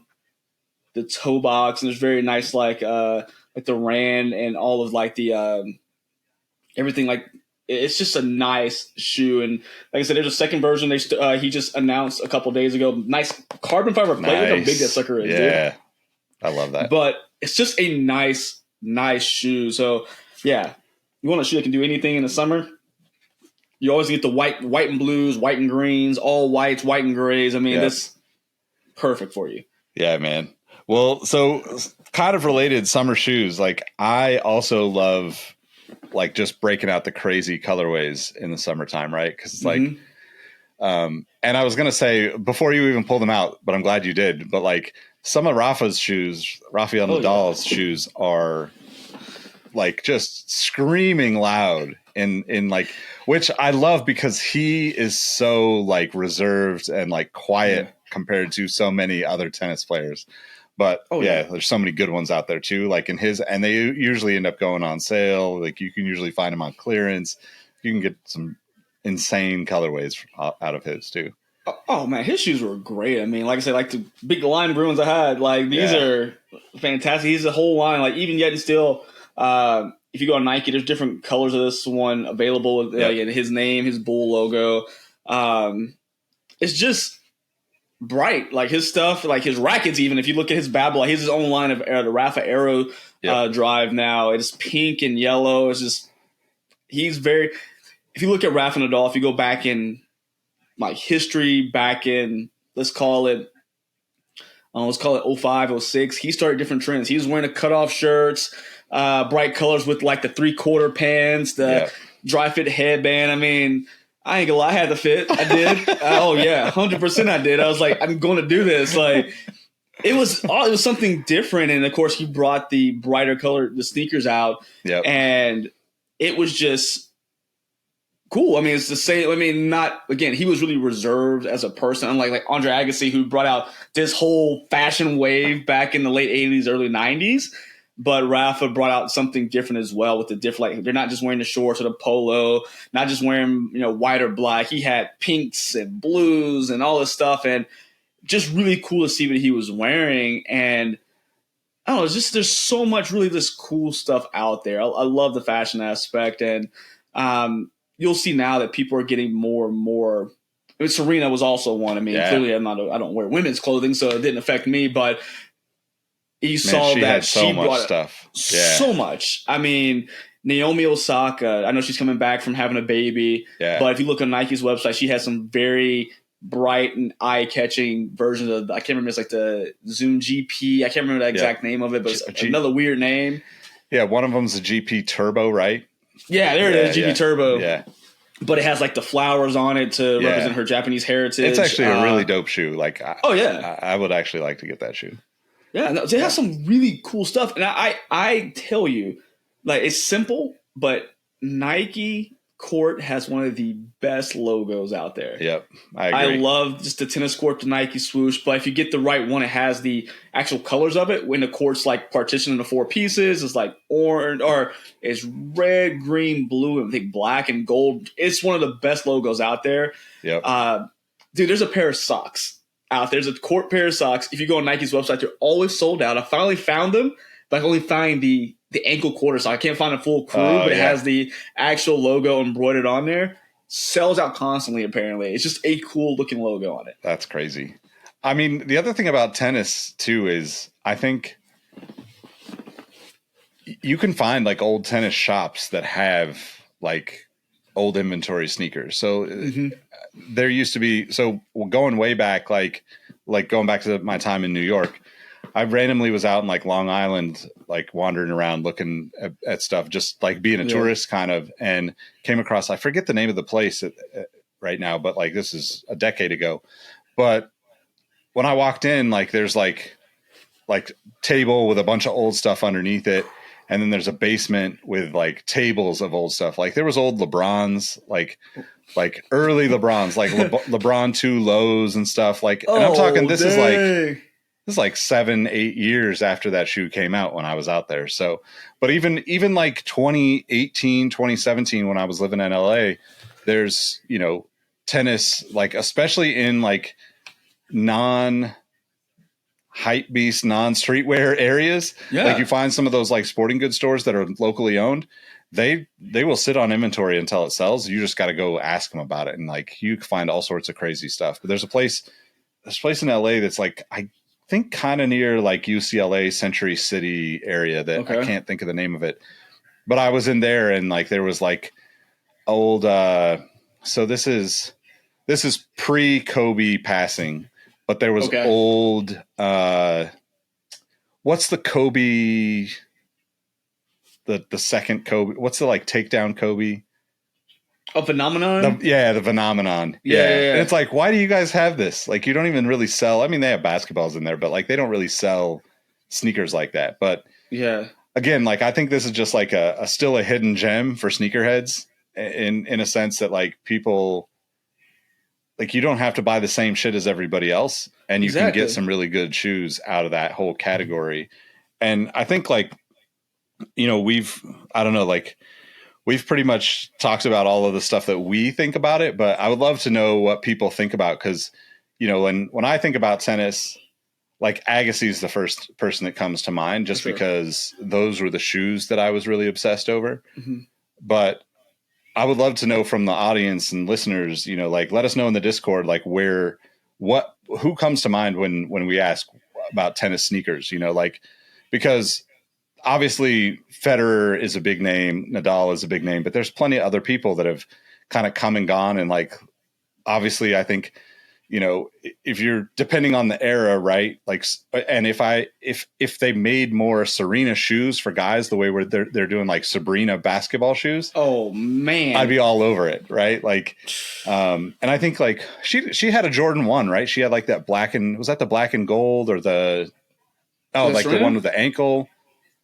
the toe box, and there's very nice like the Rand and all of like the everything. Like it's just a nice shoe, and like I said, there's a second version. He just announced a couple days ago. Nice carbon fiber plate. Look how big that sucker is. Dude. I love that. But it's just a nice shoe. So yeah, you want a shoe that can do anything in the summer. You always get the white and blues, white and greens, all whites, white and grays. I mean, that's perfect for you. Yeah, man. Well, so kind of related summer shoes. Like I also love like just breaking out the crazy colorways in the summertime, right? Because it's like, and I was gonna say before you even pull them out, but I'm glad you did. But like some of Rafael Nadal's shoes are like just screaming loud in like, which I love because he is so like reserved and like quiet compared to so many other tennis players. But there's so many good ones out there too. Like in his, and they usually end up going on sale. Like you can usually find them on clearance. You can get some insane colorways out of his too. Oh man, his shoes were great. I mean, like I said, like the big lime Bruins I had, like these are fantastic. He's a whole line, like even yet and still, if you go on Nike, there's different colors of this one available. Like his name, his bull logo. It's just bright, like his stuff, like his rackets. Even if you look at his Babel, like he has his own line of the Rafa Aero drive now. It's pink and yellow. It's just he's very. If you look at Rafa Nadal, if you go back in like history, back in let's call it 05, 06, he started different trends. He was wearing the cutoff shirts, bright colors with like the 3/4 pants, the dry fit headband. I mean, I ain't gonna lie, I had the fit. I did. 100% I did. I was like, I'm going to do this. Like, it was something different. And of course, he brought the brighter color, the sneakers out, and it was just cool. I mean, it's the same. I mean, not again. He was really reserved as a person, unlike like Andre Agassi, who brought out this whole fashion wave back in the late '80s, early '90s. But Rafa brought out something different as well with the different. Like they're not just wearing the shorts or the polo, not just wearing white or black. He had pinks and blues and all this stuff, and just really cool to see what he was wearing. And I don't know, it's just there's so much really this cool stuff out there. I love the fashion aspect, and you'll see now that people are getting more and more. I mean, Serena was also one. I mean, clearly I don't wear women's clothing, so it didn't affect me. But you saw that she brought stuff. So much. I mean, Naomi Osaka. I know she's coming back from having a baby. Yeah. But if you look on Nike's website, she has some very bright and eye-catching versions of. I can't remember. It's like the Zoom GP. I can't remember the exact name of it, but it's another weird name. Yeah, one of them's a GP Turbo, right? Yeah, there it is, GP Turbo. Yeah. But it has like the flowers on it to represent her Japanese heritage. It's actually a really dope shoe. Like, I would actually like to get that shoe. Yeah, they have some really cool stuff. And I tell you, like, it's simple, but Nike court has one of the best logos out there. Yep, I I agree. love just the tennis court, the Nike swoosh, but if you get the right one, it has the actual colors of it. When the court's like partitioned into 4 pieces, it's like orange, or it's red, green, blue, and I think black and gold. It's one of the best logos out there. Yep. Dude, there's a pair of socks out there. There's a court pair of socks. If you go on Nike's website, they're always sold out. I finally found them, but I can only find the ankle quarter sock. I can't find a full crew, but it has the actual logo embroidered on there. Sells out constantly, apparently. It's just a cool looking logo on it. That's crazy. I mean, the other thing about tennis too is I think you can find like old tennis shops that have like old inventory sneakers. So there used to be, so going way back, like going back to my time in New York, I randomly was out in like Long Island, like wandering around looking at stuff, just like being a tourist kind of, and came across, I forget the name of the place right now, but like this is a decade ago. But when I walked in, like there's like table with a bunch of old stuff underneath it. And then there's a basement with like tables of old stuff. Like there was old LeBrons, like early LeBrons, like LeBron 2 lows and stuff. Like, and I'm talking, this is like 7-8 years after that shoe came out when I was out there. So, but even like 2018, 2017, when I was living in LA, there's, you know, tennis, like, especially in like non hype beast, non-streetwear areas. Like you find some of those like sporting goods stores that are locally owned. They will sit on inventory until it sells. You just got to go ask them about it. And like, you can find all sorts of crazy stuff, but there's a place in LA that's like, I think kind of near like UCLA Century City area that I can't think of the name of it, but I was in there and like, there was like old, so this is pre Kobe passing, but there was old, what's the Kobe, the second Kobe, what's the like takedown Kobe? A phenomenon? The phenomenon. Yeah. And it's like, why do you guys have this? Like, you don't even really sell. I mean, they have basketballs in there, but like, they don't really sell sneakers like that. But again, like, I think this is just like a still a hidden gem for sneakerheads in a sense that like people, like, you don't have to buy the same shit as everybody else, and you can get some really good shoes out of that whole category. And I think like, you know, we've pretty much talked about all of the stuff that we think about it, but I would love to know what people think about, because, you know, when I think about tennis, like Agassi is the first person that comes to mind, just because those were the shoes that I was really obsessed over. But I would love to know from the audience and listeners, you know, like, let us know in the Discord, like who comes to mind when we ask about tennis sneakers, you know, like, because obviously Federer is a big name, Nadal is a big name, but there's plenty of other people that have kind of come and gone. And like, obviously I think, you know, if you're depending on the era, right? Like, and if they made more Serena shoes for guys, the way where they're doing like Sabrina basketball shoes, oh man, I'd be all over it, right? Like, and I think like she had a Jordan 1, right? She had like that was that the black and gold, or the Serena? The one with the ankle,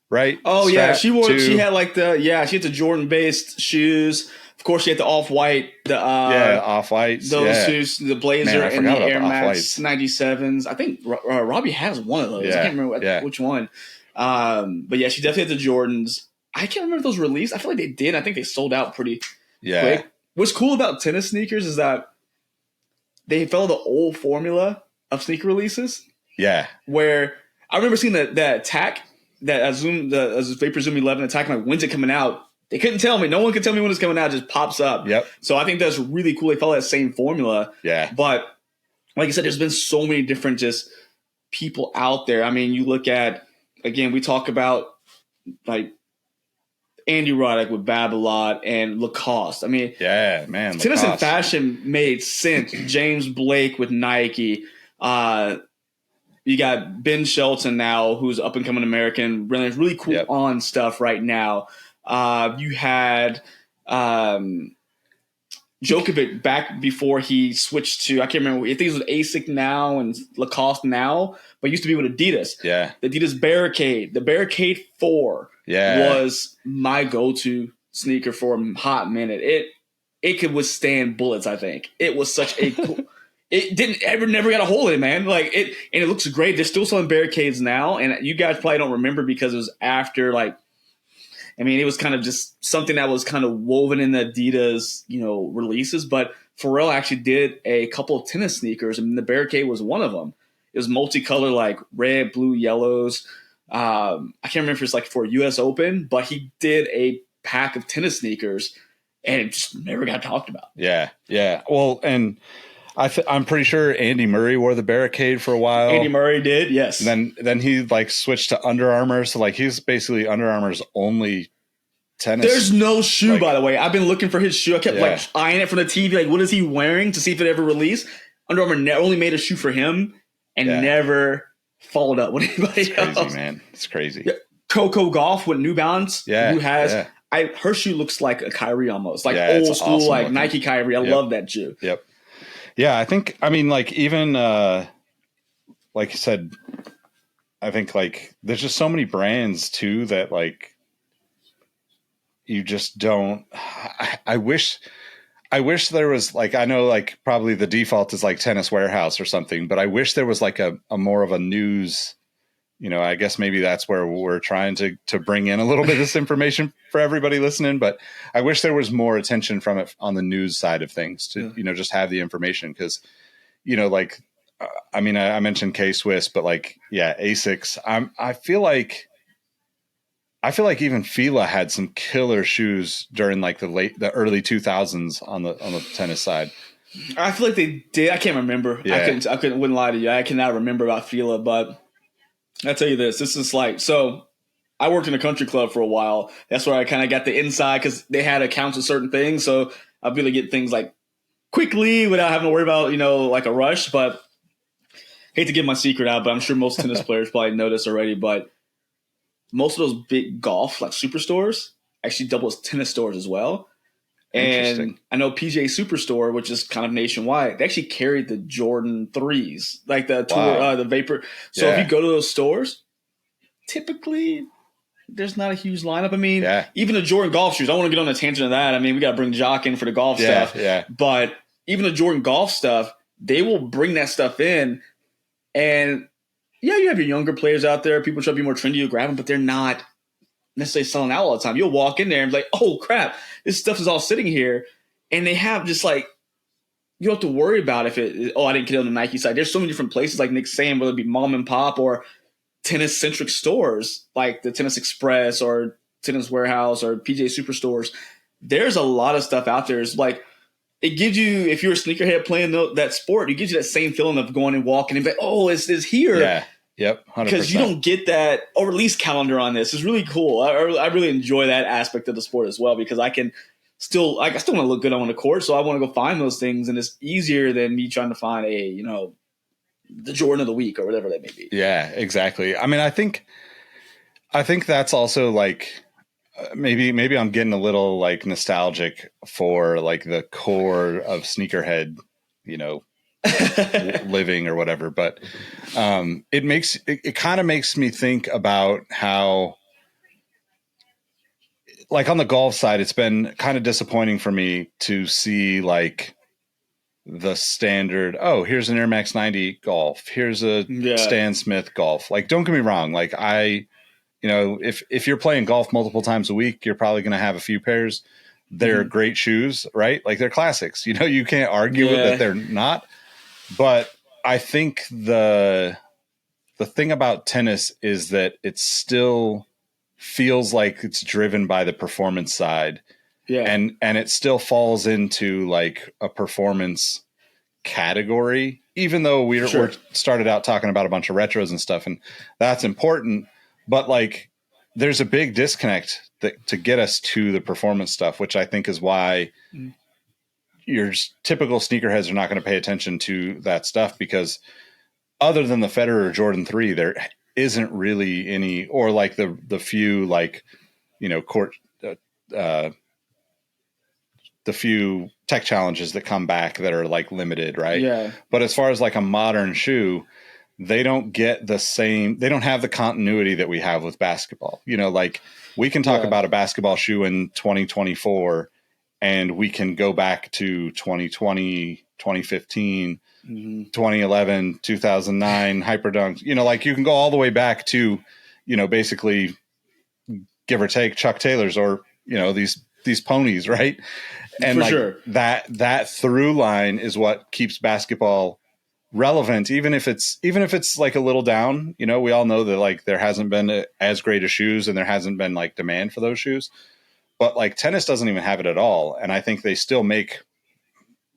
right? Oh Strap she had like she had the Jordan based shoes. Of course, she had the off-white, off-whites, those shoes, the Blazer, and the Air Max 97s. I think Robbie has one of those. I can't remember which one. But yeah, she definitely had the Jordans. I can't remember if those released. I feel like they did. I think they sold out pretty quick. What's cool about tennis sneakers is that they follow the old formula of sneaker releases. Yeah. Where I remember seeing that attack, that Vapor Zoom 11 attack, like, when's it coming out? They couldn't tell me. No one could tell me when it's coming out. It just pops up. Yep. So I think that's really cool. They follow that same formula. Yeah. But like I said, there's been so many different just people out there. I mean, you look at, again, we talk about like Andy Roddick with Babolat and Lacoste. I mean, tennis and fashion made sense. James Blake with Nike. You got Ben Shelton now, who's up and coming American, really cool on stuff right now. You had Djokovic back before he switched to, I can't remember, I think it was ASIC now and Lacoste now, but it used to be with Adidas. Yeah. The Adidas Barricade. The Barricade 4 was my go-to sneaker for a hot minute. it could withstand bullets. I think it was such a cool. It never got a hole in it, man. Like it, and it looks great. There's still some barricades now, and you guys probably don't remember because it was after like. I mean, it was kind of just something that was kind of woven in the Adidas, releases. But Pharrell actually did a couple of tennis sneakers, and the barricade was one of them. It was multicolor, like red, blue, yellows. I can't remember if it's like for U.S. Open, but he did a pack of tennis sneakers, and it just never got talked about. Yeah. Well, and I'm pretty sure Andy Murray wore the barricade for a while. Andy Murray did, yes. And then he like switched to Under Armour, so like he's basically Under Armour's only tennis. There's no shoe, by the way. I've been looking for his shoe. I kept like eyeing it from the TV, like what is he wearing to see if it ever released. Under Armour only made a shoe for him and never followed up with anybody else. Crazy, man. It's crazy. Yeah. Coco Golf with New Balance. Yeah, who has her shoe looks like a Kyrie almost, like old school, awesome like looking. Nike Kyrie. I love that shoe. Yep. Yeah, I mean, like even like you said, I think like there's just so many brands too that like you just don't. I wish there was like, I know like probably the default is like Tennis Warehouse or something, but I wish there was like a more of a news. I guess maybe that's where we're trying to bring in a little bit of this information for everybody listening. But I wish there was more attention from it on the news side of things to, just have the information. Cause, like, I mean, I mentioned K-Swiss, but like, Asics, I feel like even Fila had some killer shoes during like the early 2000s on the tennis side. I feel like they did. I can't remember. Yeah. Wouldn't lie to you. I cannot remember about Fila, but I'll tell you this. This is like, so I worked in a country club for a while. That's where I kind of got the inside because they had accounts of certain things. So I'll be able to get things like quickly without having to worry about, like a rush. But hate to give my secret out, but I'm sure most tennis players probably know this already. But most of those big golf, like superstores, actually double as tennis stores as well. And I know PGA Superstore, which is kind of nationwide, they actually carried the Jordan 3s, like the tour, the Vapor. So if you go to those stores, typically there's not a huge lineup. I mean, even the Jordan golf shoes, I want to get on a tangent of that. I mean, we got to bring Jock in for the golf stuff. Yeah. But even the Jordan golf stuff, they will bring that stuff in. And you have your younger players out there. People try to be more trendy, you grab them, but they're not necessarily selling out all the time. You'll walk in there and be like, oh crap, this stuff is all sitting here. And they have just like, you don't have to worry about if I didn't get it on the Nike side. There's so many different places, like Nick's saying, whether it be mom and pop or tennis centric stores like the Tennis Express or Tennis Warehouse or PGA Superstores. There's a lot of stuff out there. It's like, it gives you, if you're a sneakerhead playing that sport, it gives you that same feeling of going and walking and be like, oh, it's here. Yeah. Yep, 100%. Because you don't get that or release calendar on this. It's really cool. I really enjoy that aspect of the sport as well because I still want to look good on the court, so I want to go find those things, and it's easier than me trying to find the Jordan of the week or whatever that may be. Yeah, exactly. I mean, I think that's also like maybe I'm getting a little like nostalgic for like the core of sneakerhead, living or whatever, but it kind of makes me think about how like on the golf side it's been kind of disappointing for me to see like the standard, here's an Air Max 90 golf, here's a Stan Smith golf. Like, don't get me wrong, like if you're playing golf multiple times a week, you're probably going to have a few pairs. They're great shoes, right? Like they're classics, you can't argue that they're not. But I think the thing about tennis is that it still feels like it's driven by the performance side. Yeah. And it still falls into like a performance category, even though we're started out talking about a bunch of retros and stuff, and that's important. But like there's a big disconnect to get us to the performance stuff, which I think is why your typical sneakerheads are not going to pay attention to that stuff, because other than the Federer Jordan 3, there isn't really any, or like the few like, court, the few tech challenges that come back that are like limited. Right. Yeah. But as far as like a modern shoe, they don't get the same, they don't have the continuity that we have with basketball. Like we can talk about a basketball shoe in 2024 and we can go back to 2020, 2015, 2011, 2009, Hyperdunk, like you can go all the way back to, basically give or take Chuck Taylor's or, these ponies, right? And For like sure. that through line is what keeps basketball relevant, even if it's like a little down. We all know that like there hasn't been as great a shoes and there hasn't been like demand for those shoes, but like tennis doesn't even have it at all. And I think they still make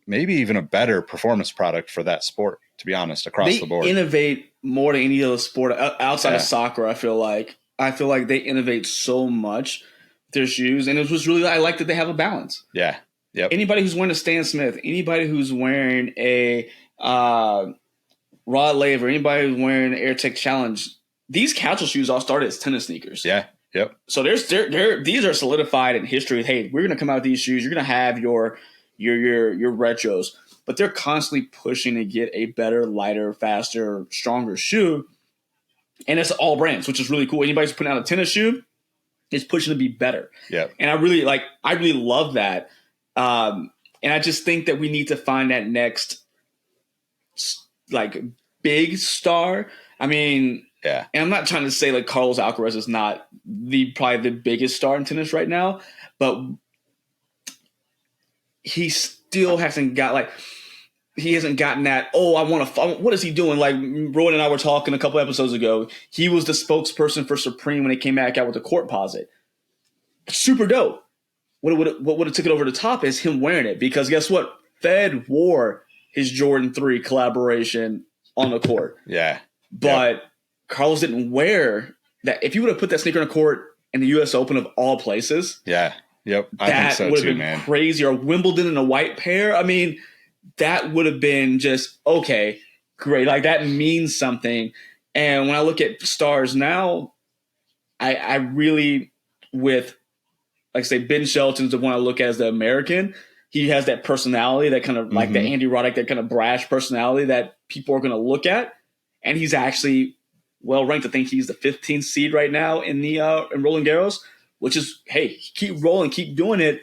maybe even a better performance product for that sport, to be honest, across the board. They innovate more than any other sport outside of soccer. I feel like they innovate so much with their shoes, and it was really, I like that they have a balance. Yeah. Yep. Anybody who's wearing a Stan Smith, anybody who's wearing a Rod Laver, anybody who's wearing an Air Tech Challenge, these casual shoes all started as tennis sneakers. Yeah. Yep. So these are solidified in history. Hey, we're going to come out with these shoes. You're going to have your retros, but they're constantly pushing to get a better, lighter, faster, stronger shoe. And it's all brands, which is really cool. Anybody who's putting out a tennis shoe is pushing to be better. Yeah. And I really love that. And I just think that we need to find that next like big star. I mean, yeah. And I'm not trying to say like Carlos Alcaraz is not probably the biggest star in tennis right now, but he still hasn't gotten that. Oh, what is he doing? Like Rowan and I were talking a couple episodes ago. He was the spokesperson for Supreme when they came back out with the court posit. Super dope. What would have took it over the top is him wearing it, because guess what? Fed wore his Jordan 3 collaboration on the court. Yeah. But Carlos didn't wear that. If you would have put that sneaker on the court in the U.S. Open of all places. Yeah. Yep. I think so that would have too, been man. crazy. Or Wimbledon in a white pair. I mean, that would have been just, okay, great. Like that means something. And when I look at stars now, I really, with, like I say, Ben Shelton's the one I look at as the American. He has that personality, that kind of like the Andy Roddick, that kind of brash personality that people are going to look at. And he's actually well ranked. I think he's the 15th seed right now in the in Roland Garros, which is, hey, keep rolling, keep doing it.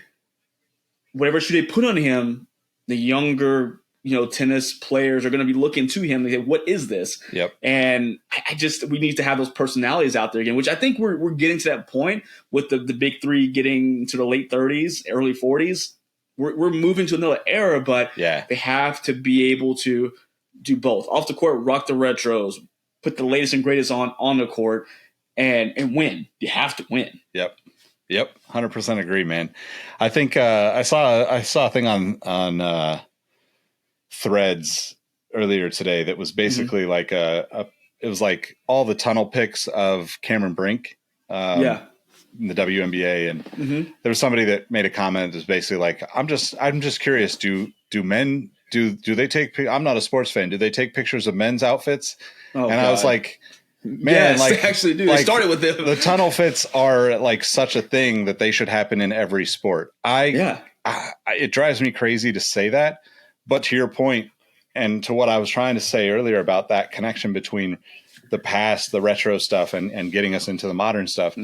Whatever shoe they put on him, the younger tennis players are going to be looking to him. They say, what is this? Yep. And we need to have those personalities out there again, which I think we're getting to that point with the big three getting to the late 30s, early 40s. We're moving to another era, but they have to be able to do both. Off the court, rock the retros, put the latest and greatest on the court, and win. You have to win. Yep. 100% agree, man. I think I saw a thing on Threads earlier today that was basically like it was like all the tunnel pics of Cameron Brink. In the WNBA, and there was somebody that made a comment that was basically like, I'm just curious, do men do they take, I'm not a sports fan, do they take pictures of men's outfits? God. I was like, man, yes, like they actually do. Like, they started with them. The tunnel fits are like such a thing that they should happen in every sport. It drives me crazy to say that, but to your point and to what I was trying to say earlier about that connection between the past, the retro stuff, and getting us into the modern stuff.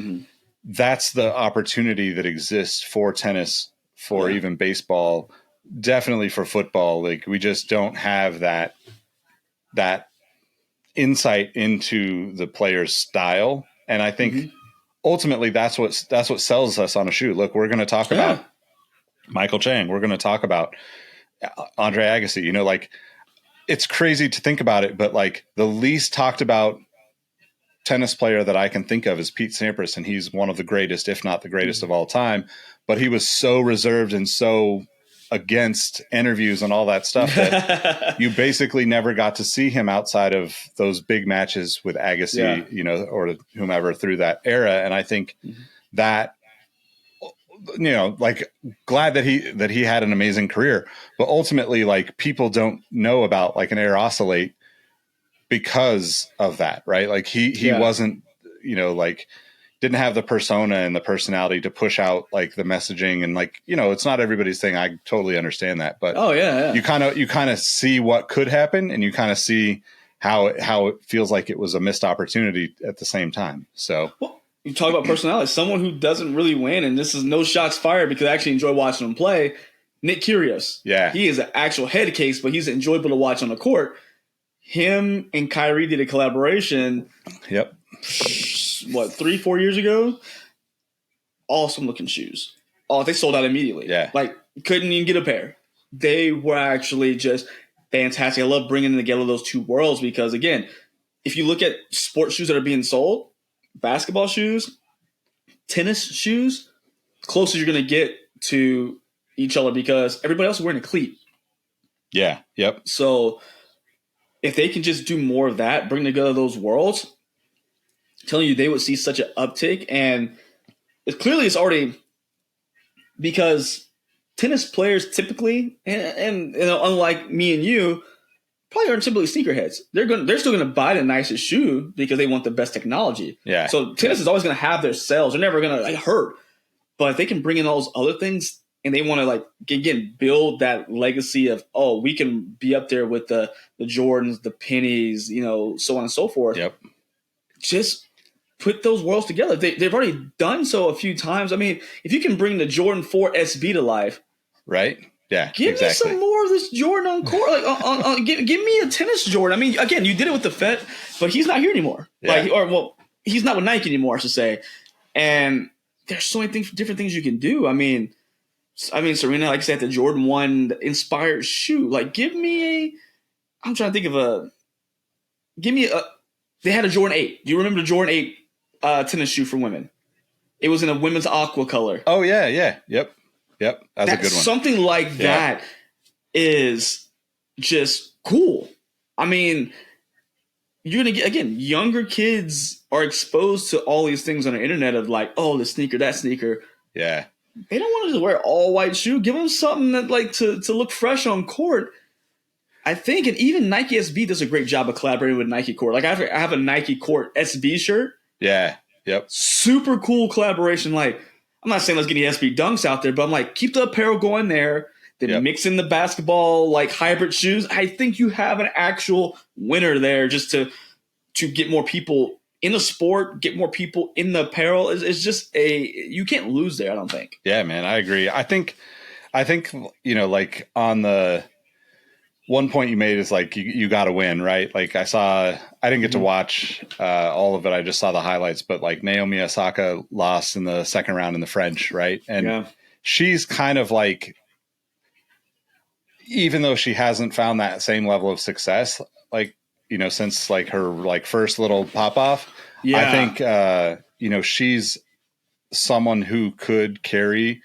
That's the opportunity that exists for tennis, for even baseball, definitely for football. Like we just don't have that insight into the player's style. And I think ultimately that's what sells us on a shoe. Look, we're going to talk about Michael Chang. We're going to talk about Andre Agassi. Like it's crazy to think about it, but like the least talked about tennis player that I can think of is Pete Sampras, and he's one of the greatest, if not the greatest of all time. But he was so reserved and so against interviews and all that stuff that you basically never got to see him outside of those big matches with Agassi, or whomever through that era. And I think that, like glad that he had an amazing career, but ultimately like people don't know about like an Air Oscillate because of that, right? Like he wasn't, like didn't have the persona and the personality to push out like the messaging, and like, it's not everybody's thing. I totally understand that, but you kind of see what could happen, and you kind of see how it feels like it was a missed opportunity at the same time. So you talk about personality. Someone who doesn't really win, and this is no shots fired because I actually enjoy watching him play. Nick Kyrgios. Yeah. He is an actual head case, but he's enjoyable to watch on the court. Him and Kyrie did a collaboration. Yep. 3-4 years ago? Awesome looking shoes. Oh, they sold out immediately. Yeah. Like, couldn't even get a pair. They were actually just fantastic. I love bringing together those two worlds because, again, if you look at sports shoes that are being sold, basketball shoes, tennis shoes, closest you're going to get to each other because everybody else is wearing a cleat. Yeah. Yep. So if they can just do more of that, bring together those worlds, I'm telling you, they would see such an uptick. And it's already because tennis players typically, and unlike me and you, probably aren't typically sneakerheads. They're still gonna buy the nicest shoe because they want the best technology. Yeah. So tennis is always gonna have their sales. They're never gonna hurt. But if they can bring in all those other things and they want to again build that legacy of we can be up there with the Jordans, the Pennies, so on and so forth. Yep. Just put those worlds together. They've already done so a few times. I mean, if you can bring the Jordan 4 SB to life, right? Yeah, give me some more of this Jordan on court. Give me a tennis Jordan. I mean, again, you did it with the Fett, but he's not here anymore. Yeah. He's not with Nike anymore, I should say. And there's so many different things you can do. I mean, Serena, like I said, the Jordan 1 inspired shoe. I'm trying to think of they had a Jordan 8. Do you remember the Jordan 8 tennis shoe for women? It was in a women's aqua color. Oh, yeah. Yep. That's a good one. Something like that is just cool. I mean, you're going to get, again, younger kids are exposed to all these things on the internet of the sneaker, that sneaker. Yeah. They don't want to wear all white shoe. Give them something that to look fresh on court. I think, and even Nike SB does a great job of collaborating with Nike Court. I have a Nike Court SB shirt. Yeah. Yep. Super cool collaboration. I'm not saying let's get the SB dunks out there, but I'm keep the apparel going there. Then mix in the basketball hybrid shoes. I think you have an actual winner there just to get more people in the sport, get more people in the apparel. It's just you can't lose there, I don't think. Yeah, man, I agree. I think on the one point you made is you got to win, right? I didn't get to watch all of it. I just saw the highlights, but Naomi Osaka lost in the second round in the French, right? And she's kind of even though she hasn't found that same level of success, since her first little pop off, I think, she's someone who could carry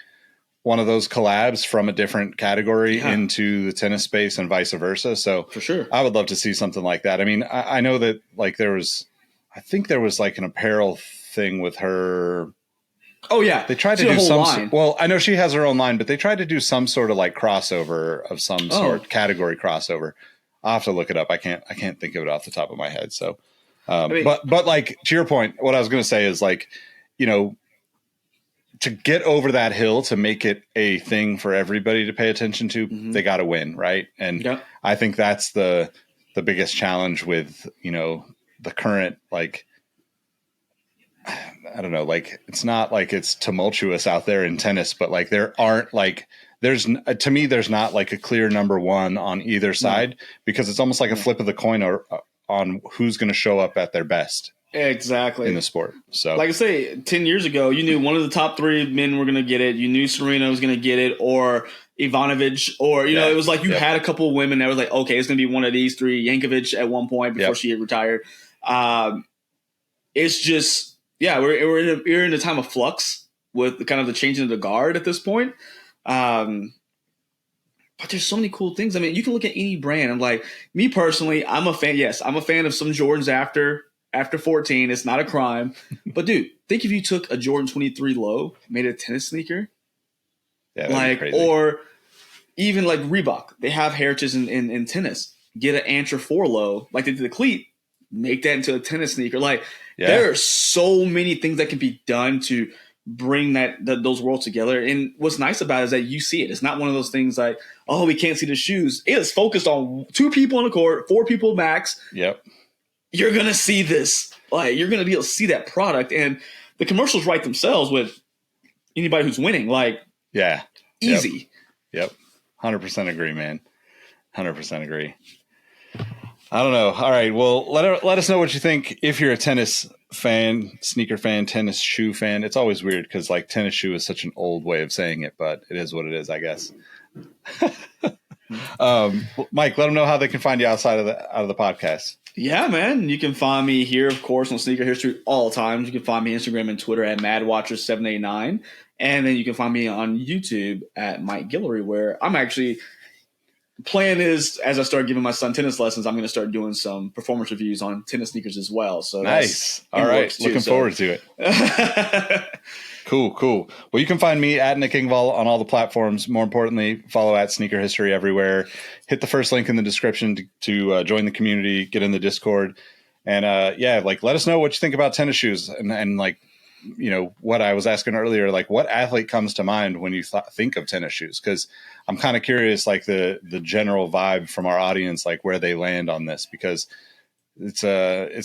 one of those collabs from a different category into the tennis space and vice versa. So for sure, I would love to see something like that. I mean, I know that there was an apparel thing with her. Oh yeah. They tried to do some line. Well, I know she has her own line, but they tried to do some sort of crossover of some sort, category crossover. I'll have to look it up. I can't think of it off the top of my head. So, but to your point, what I was going to say is to get over that hill, to make it a thing for everybody to pay attention to, they got to win. Right. And I think that's the biggest challenge with, the current, I don't know, it's not it's tumultuous out there in tennis, but there aren't to me, there's not a clear number one on either side because it's almost like a flip of the coin on who's going to show up at their best. Exactly. In the sport. So like I say, 10 years ago, you knew one of the top 3 men were going to get it. You knew Serena was going to get it, or Ivanovic, or, it was had a couple of women that was okay, it's going to be one of these 3. Yankovic at one point before she had retired. It's just, we're in a time of flux with kind of the changing of the guard at this point. But there's so many cool things. I mean, you can look at any brand. I'm me personally, I'm a fan. Yes, I'm a fan of some Jordans after 14. It's not a crime. But dude, think if you took a Jordan 23 low, made it a tennis sneaker. Yeah, that'd be crazy. Or even Reebok. They have heritage in tennis. Get an Antra 4 low, like they did the cleat, make that into a tennis sneaker. There are so many things that can be done to bring those worlds together. And what's nice about it is that you see it. It's not one of those things we can't see the shoes. It is focused on 2 people on the court, 4 people max. Yep. You're going to see this. You're going to be able to see that product. And the commercials write themselves with anybody who's winning. Like, yeah, easy. Yep. 100% agree, man. 100% agree. I don't know. All right. Well, let us know what you think. If you're a tennis fan, sneaker fan, tennis shoe fan, it's always weird because like tennis shoe is such an old way of saying it, but it is what it is, I guess. Mike, let them know how they can find you outside of the podcast. Yeah, man. You can find me here, of course, on Sneaker History all times. You can find me Instagram and Twitter at MadWatcher789. And then you can find me on YouTube at Mike Guillory, where I'm actually – plan is, as I start giving my son tennis lessons, I'm going to start doing some performance reviews on tennis sneakers as well. So nice. All right. Looking forward to it. Cool. Well, you can find me at Nick Ingvall on all the platforms. More importantly, follow at Sneaker History everywhere. Hit the first link in the description to join the community, get in the Discord. And like let us know what you think about tennis shoes and like, you know, what I was asking earlier, like what athlete comes to mind when you think of tennis shoes? Because I'm kind of curious, like the general vibe from our audience, like where they land on this, because it's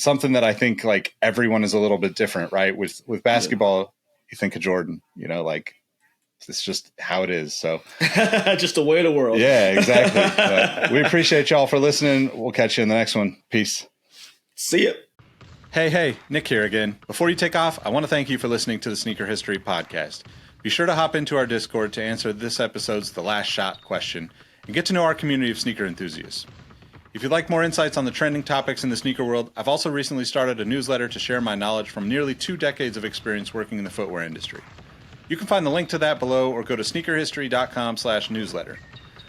something that I think like everyone is a little bit different, right? With basketball, you think of Jordan, you know, like it's just how it is. So just the way of the world. Yeah, exactly. But we appreciate y'all for listening. We'll catch you in the next one. Peace. See ya. Hey, Nick here again. Before you take off, I want to thank you for listening to the Sneaker History Podcast. Be sure to hop into our Discord to answer this episode's The Last Shot question and get to know our community of sneaker enthusiasts. If you'd like more insights on the trending topics in the sneaker world, I've also recently started a newsletter to share my knowledge from nearly 2 decades of experience working in the footwear industry. You can find the link to that below or go to sneakerhistory.com/newsletter.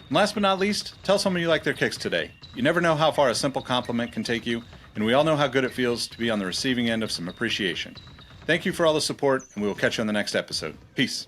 And last but not least, tell someone you like their kicks today. You never know how far a simple compliment can take you, and we all know how good it feels to be on the receiving end of some appreciation. Thank you for all the support, and we will catch you on the next episode. Peace.